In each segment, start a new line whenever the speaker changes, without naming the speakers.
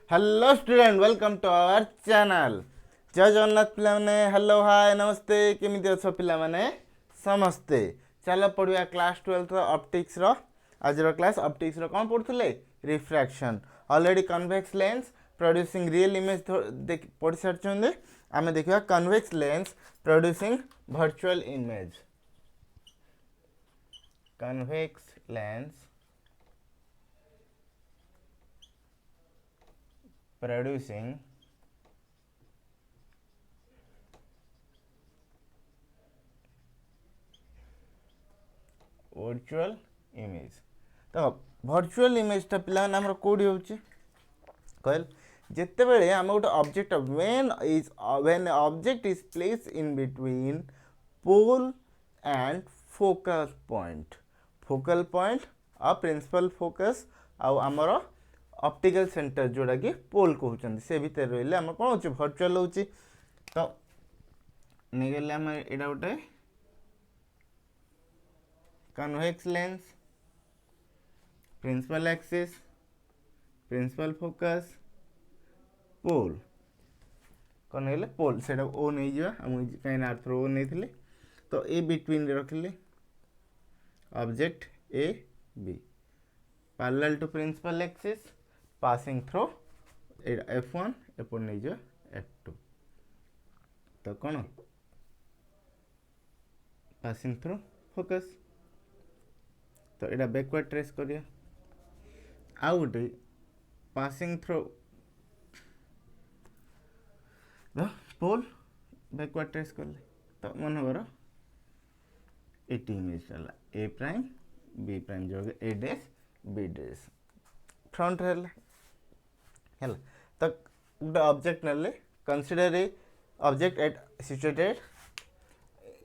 Hello student welcome to our channel. जय जगन्नाथ पिलाने। Hello hi नमस्ते केमिति अछ पिलाने समस्ते। चलो पढ़िया क्लास 12 रो ऑप्टिक्स रो। आज रो क्लास ऑप्टिक्स रो कौन पढ़ुले refraction. Already convex lens producing real image पढ़ी सारी। आम देखा convex lens producing virtual image. Convex lens producing virtual image। तो virtual image टा पिला हमर कोडी होची कहल जेते बेले हम गोटे object when object is placed in between pole and focal point आ प्रिंसिपल फोकस आमर ऑप्टिकल सेंटर जोड़ा कि पोल कहते से भितर रही आम कौन हो भर्चुआल हो। तो नहीं गले आम यहाँ गोटे convex lens principal axis principal focus pole कौन है पोल से ओ नहीं जा कहीं आर्थर ओ नहीं थे। तो ए बिटवीन रखिले object A B parallel to principal axis passing through f1 एपट नहीं जो f2। तो कौन passing through focus। तो यहाँ बैकवर्ड ट्रेस करिया आउ गोटे passing through पोल बैकवर्ड ट्रेस कले। तो मन कर ये इमेज चला ए प्राइम बी प्राइम जो A dash B dash front है। तो गोटे ऑब्जेक्ट ने consider a object at situated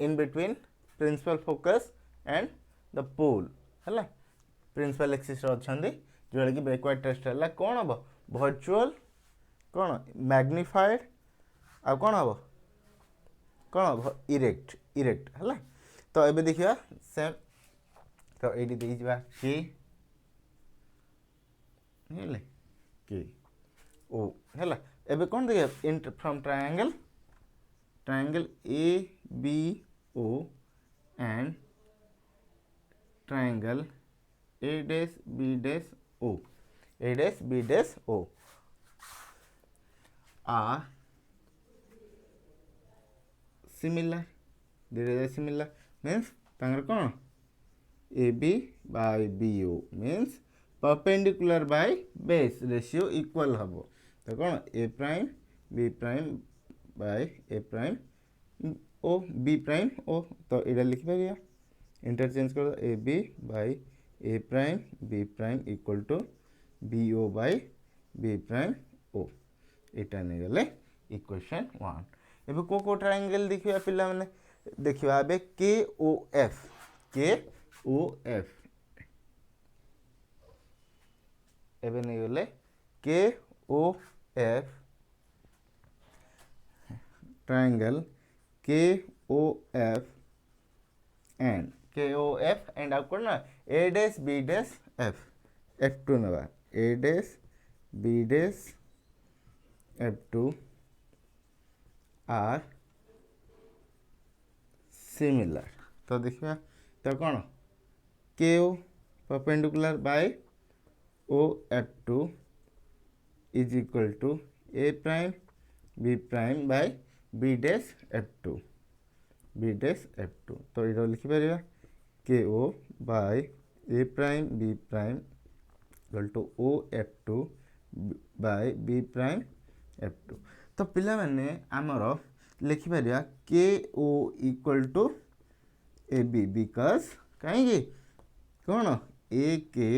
in between principal focus and the pole है प्रिंसिपल एक्सिस अच्छा जोड़ा कि बैकवर्ड टेस्ट है कौन हम वर्चुअल कौन मैग्निफाइड आ कौन हम कौन हम इरेक्ट है। तो ये देखा सेम। तो ये के ओ है एबे कौन देखिए from triangle A B O and triangle A dash B dash O are similar धीरे सिमिलर मीन्स कौन A B by B O means perpendicular by base ratio equal हम। तो कौन A prime B prime by A prime O B prime O. तो यहाँ लिखिपर interchange कर A B by A prime B prime equal to B O by B prime O. यहाँ नहीं गले इक्वेशन 1। एबे को ट्रायंगल देखिए पिला माने देखिए एबे के ओ एफ एबे नहीं गले के ओ एफ ट्रायंगल के ओ एफ एंड आपको ना ए डैश बी डैश F2 नवा A dash B dash F2 are similar. तो देखिए तो कौन के O perpendicular by O F2 is equal to A prime B prime by B dash F2 तो ये लिखिपर के O by A prime B prime equal to O F2 bye B prime F2। तो पिला माने आमर लिखिपर के O equal to A B because कहीं कौन ए के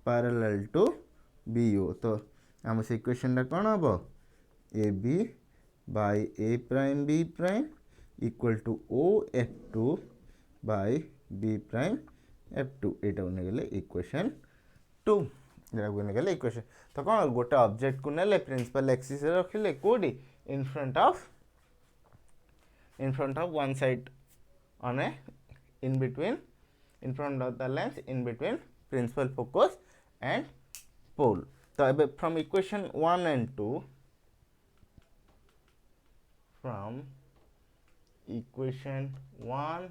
पैरेलल टू बी ओ। तो आम से इक्वेशन कौन हम A B by A prime B prime equal to O F2 bye B prime F2 यहाँ गले इक्वेशन 2 गले इक्वेशन। तो कौन गोटे ऑब्जेक्ट को नेले प्रिंसिपल एक्सिस रखिले कोडी इन front of one side on A in front of the lens in between principal focus and pole। तो एबे from equation 1 and 2 from equation 1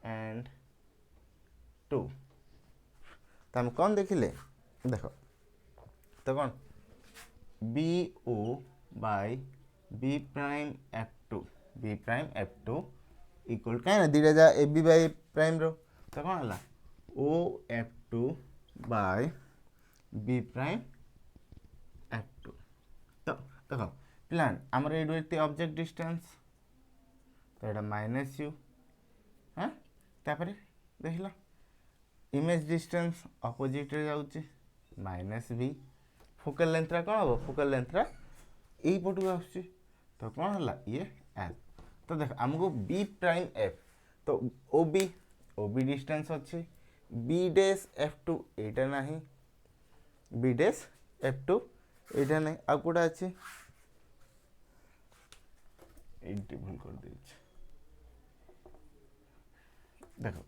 and 2 तो हम कौन देखिले देख तो कौन B O by B prime F two equal कहीं दुटा जा ए बी बाय प्राइम रो तो कौन है O F two by B prime F two तो देख प्लान आमर ये ऑब्जेक्ट डिस्टेंस तो ये माइनस यू हाँ तापर देख लो इमेज डिस्टेंस अपोजिट रे जाउची माइनस बी फोकल लेंथ रा कौन हम फोकल लेंथ रा यही पटू आसुची तो कौन है ये एफ तो देख आमको बी प्राइम एफ तो ओ बी डिस्टेंस अच्छे बी डैश एफ टू एटा नहीं बी डैश एफ टू एटा नहीं आ कोटा अच्छे एटी भूल कर दे देखो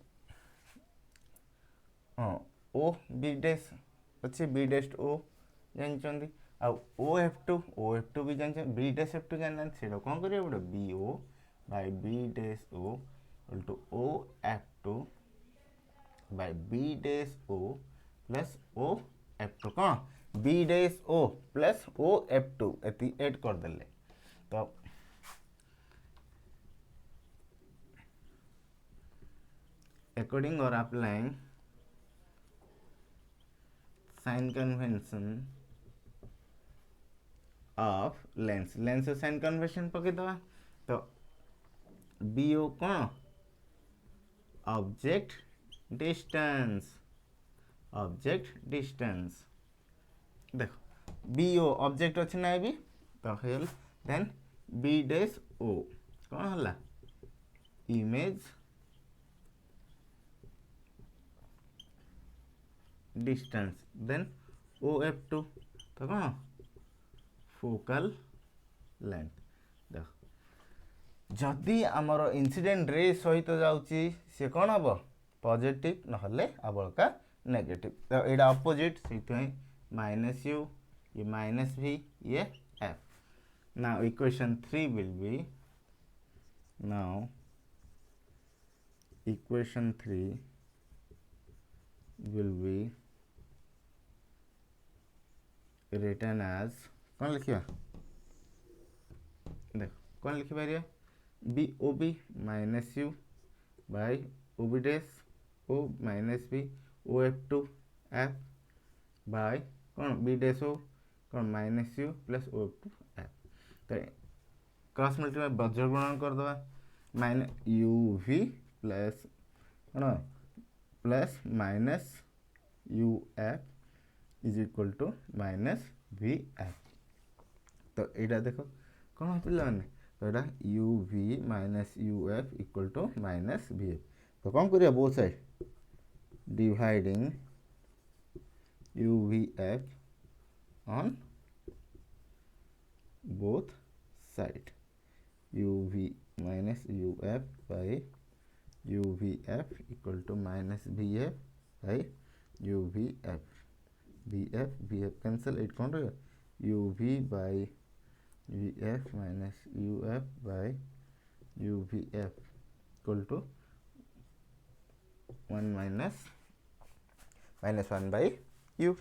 हाँ ओ बी डैश अच्छे बी डैश ओ जानते ओ एफ टू भी जानते बी डैश एफ टू जानना से कौन करिए गोटे B O by B dash O to O F two by B dash O plus O F two कौन B dash O plus O F two एति add कर देले तो according or applying sign convention of lens sign convention पके दवा तो B O कौन object distance देखो बी ओ ऑब्जेक्ट अच्छे ना भी तो हेल देन बी डैश ओ कौन हला image distance then O F two तो कौन फोकल लेंथ देख जदि आमर इंसिडेंट रे सहित जाउची से कौन हम पॉजिटिव नहले आबलका नेगेटिव तो एटा अपोजिट से माइनस यू ये माइनस भी ये F now equation 3 will be now equation 3 will be written as कौन लिखिया देख कौन लिखि पारिया B O B minus you by O B dash O minus B O F two F by कौन बी डैश ओ कौन minus U plus O F two F तो cross multiply वज्र गुणन कर दवा माइनस यू वी प्लस कौन plus minus you F is equal to minus V F तो यहाँ देख कौन पे तो यहाँ U V minus you F equal to minus V F तो कौन करिया both side dividing you V F on both side U V minus U F by you V F equal to minus we F by you we F cancel एट कौन रहेगा U we by V F minus U F by you V F equal to one minus one by U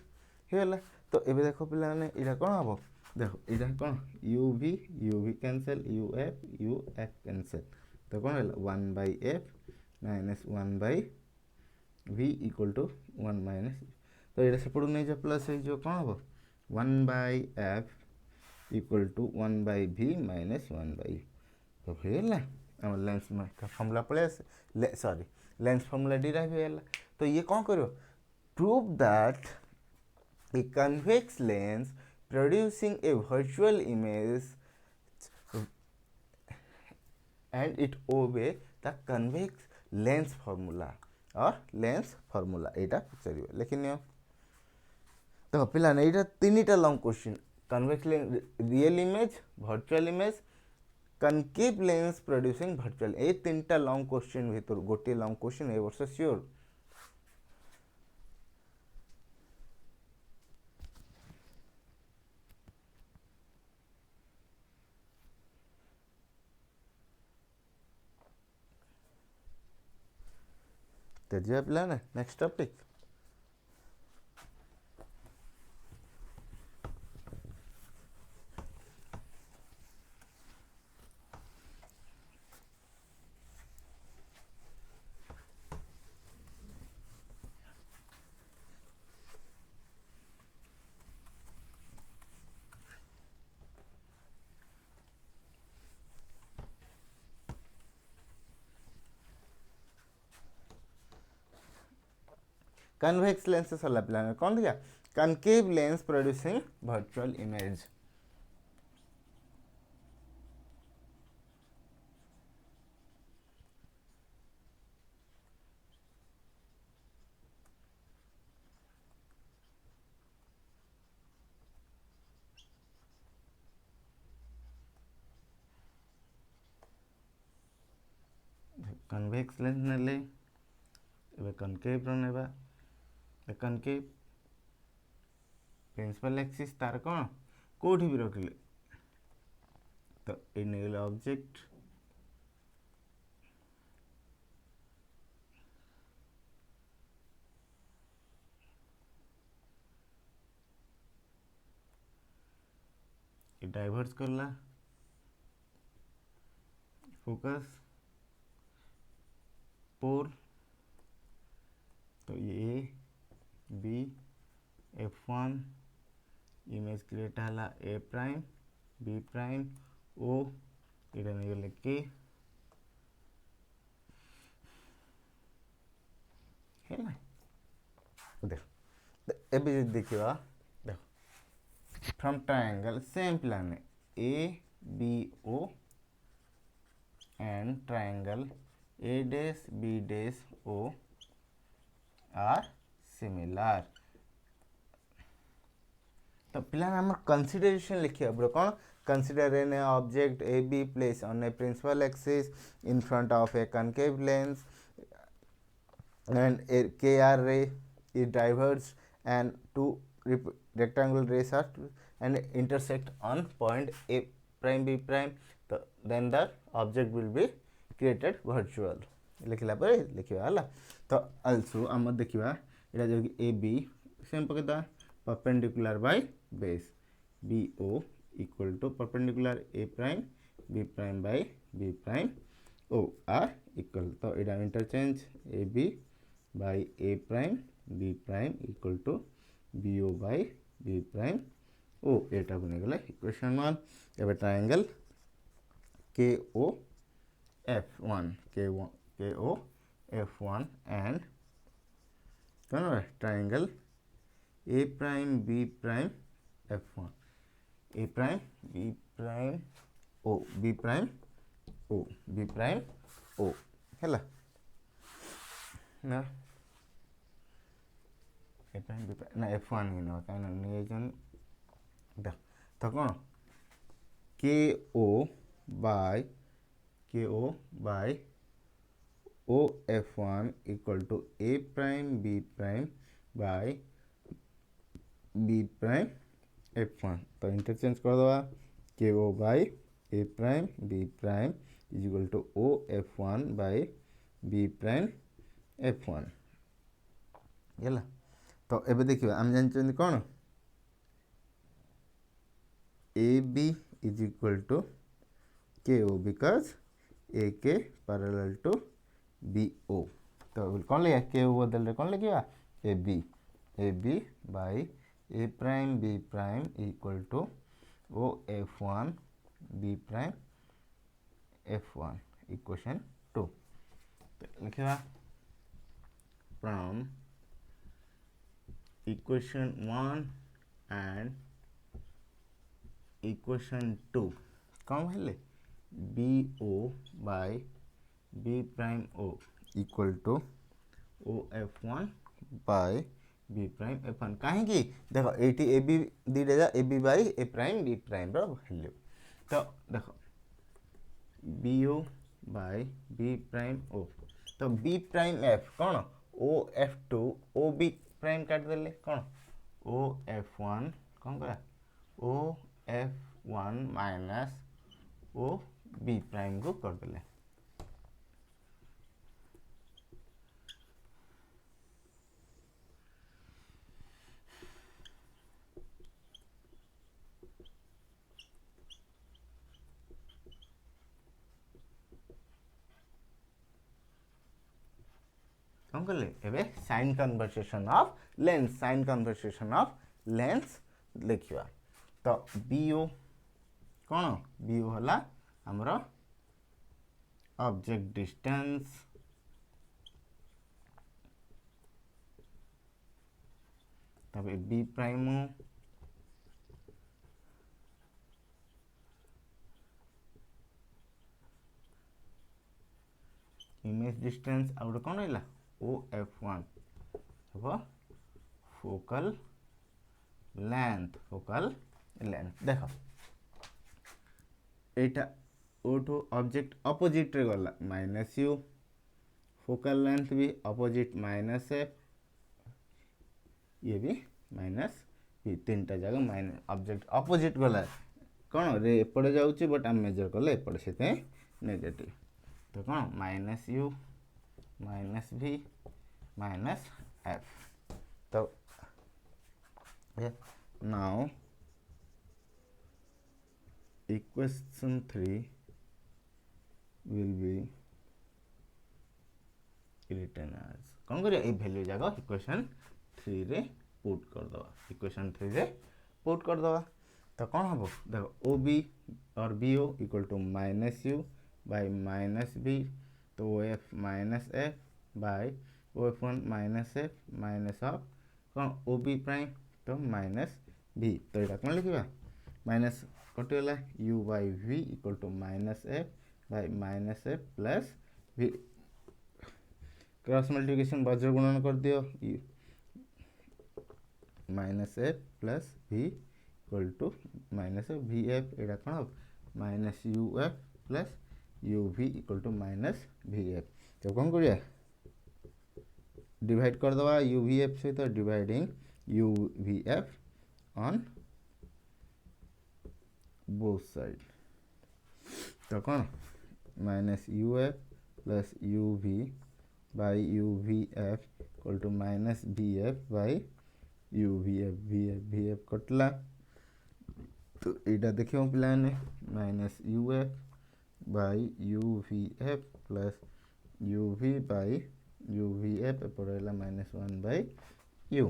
है तो ये देख पे यहाँ कौन हम देखो यहाँ कौन U V cancel U F cancel तो कौन है one by F minus one by V equal to one minus तो ये सेपट नहीं जा प्लस हो कौन हम one by F equal to one by V minus one by तो है आम लेंस फर्मूला पलि सॉरी लेंस फर्मूला डिराइव होगा तो ये कौन कर prove that a convex lens producing a virtual image and it obey the convex lens formula or lens formula एटा पचार लेकिन तो पिला यहाँ तीन टा long question convex lens real image virtual image concave lens producing virtual ये तीन टा long question भीतर गोटे लॉन्ग क्वेश्चन ए वर्ष श्योर तो जी पिला ना नेक्स्ट टॉपिक कन्वेक्स लेंस से सरला पिला कौन दिया concave lens producing virtual image convex lens नेले एबे कनकेव नेबा कनकेव प्रिंसिपल एक्सिस तार कौन कोठी भी रखिले तो ये नेगले ऑब्जेक्ट ये डाइवर्स करला फोकस पोल तो ये बी F1 इमेज क्रिएट हला A prime B prime O इटा निगले के है ना देखो एबी देखिवा देखो from triangle same plane A B O and triangle A dash B dash O are similar तो पिला हमर कंसीडरेशन लिखिया ब्रो कौन consider an object A B place on a principal axis in front of a concave lens and a KR ray is diverged and two rectangular rays are and intersect on point A prime B prime तो then the object will be created virtual लिखला पर लिखिवा हला तो also हम देखिवा एटा जो A B same पकेदा perpendicular by base BO equal to perpendicular A prime B prime by B prime O are equal तो एटा interchange AB by A prime B prime equal to BO by B prime O एटा बने गला equation 1 एबे triangle KO F1 KO F1 and triangle A prime B prime F1 A prime B prime O B prime O B prime O है ना A prime B prime ना F1 ही ना क्या ना नहीं जन तो कौन KO by OF1 equal to A prime B prime by B prime F1 तो इंटरचेंज कर दवा KO by A prime B prime is equal to OF1 by B prime F1 ହେଲା तो एबे देखिबा हम जानछन कोन AB is equal to KO because AK parallel to BO तो कौन लिया KO बदल रहे कौन लिखिएगा AB by A prime B prime equal to OF1 B prime F1 equation 2 तो लिखिएगा from equation 1 and equation 2 कौन है BO by B prime O equal to OF1 by B prime F1 कहीं देखो 80 AB दी देगा AB by A prime B prime रो value तो देखो BO by B prime O तो B prime F कौन OF2 OB prime काट देले कौन OF1 कौन करा OF1 minus O B prime को कर देले कौन कले एबे साइन कन्वर्सेशन ऑफ लेंस लिखिवा तो बीओ कौन बीओ हला हमरो ऑब्जेक्ट डिस्टेंस तब B prime image distance out कौन रहा OF1 हम फोकल लेंथ देख एटा ओठो ऑब्जेक्ट अपोजिट रे गला माइनस यू फोकल लेंथ भी अपोजिट माइनस एफ ये भी माइनस भी तीन टा जगह माइनस ऑब्जेक्ट अपोजिट गला कौन रे एपड़े जाउची बट हम मेजर कले एपड़े सेते नेगेटिव तो कौन माइनस यू माइनस भी माइनस एफ तो now equation 3 will be written as कौन करिया ए वैल्यू जागा इक्वेशन 3 रे पुट कर दवा इक्वेशन 3 रे पुट कर दवा तो कौन हबो देखो OB और BO equal to minus you by minus B तो OF minus f by OF1 minus f minus of कौन OB प्राइम तो माइनस बी तो ये कौन लिखिबा माइनस कटिगला u by v equal to minus f by minus f plus v cross multiplication वज्र गुणन कर दियो minus f plus v equal to minus f v f एटा कौन हो minus you f plus u we equal to minus V F तो कौन करिया डिवाइड कर दवा यू वी एफ सहित dividing you V F on both side तो कौन minus you f plus u we by you V F equal to minus B f by you we f कटला तो यहाँ देखिए पे minus U F by you we f plus u we by you we f पड़ेगा minus one by u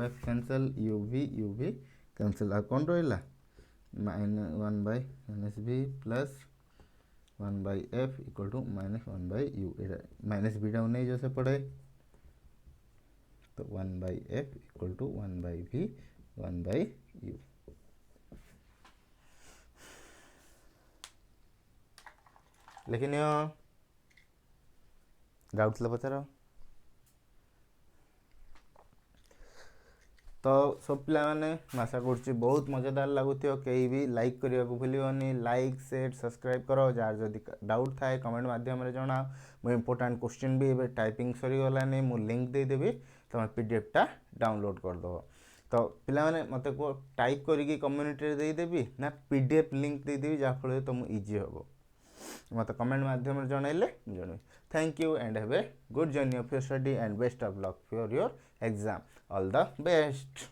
F cancel you V cancel आ कौन रहा minus one by minus B plus one by F equal to minus one by U minus B down नहीं जैसे पड़े तो one by F equal to one by V one by U लेकिन doubt पचार तो सब पिला माने आशा कर बहुत मजेदार लगुथ कहीं भी लाइक करने को भूलनी लाइक शेयर सब्सक्राइब करो जार जदि डाउट थाए कमेंट माध्यम जनाओ मो इम्पोर्टाट क्वेश्चन भी ए टाइपिंग सरीगलानी मु लिंक देदेवी तुम पीडीएफ टा डाउनलोड करदेव तो पिला माने मते को टाइप करके कम्युनिटी देदेवी ना पीडीएफ लिंक देदेवी जहाँफल तुम इजी हम मत कमेंट माध्यम जनइले जन thank you and have a good journey of your study and best of luck for your exam all the best.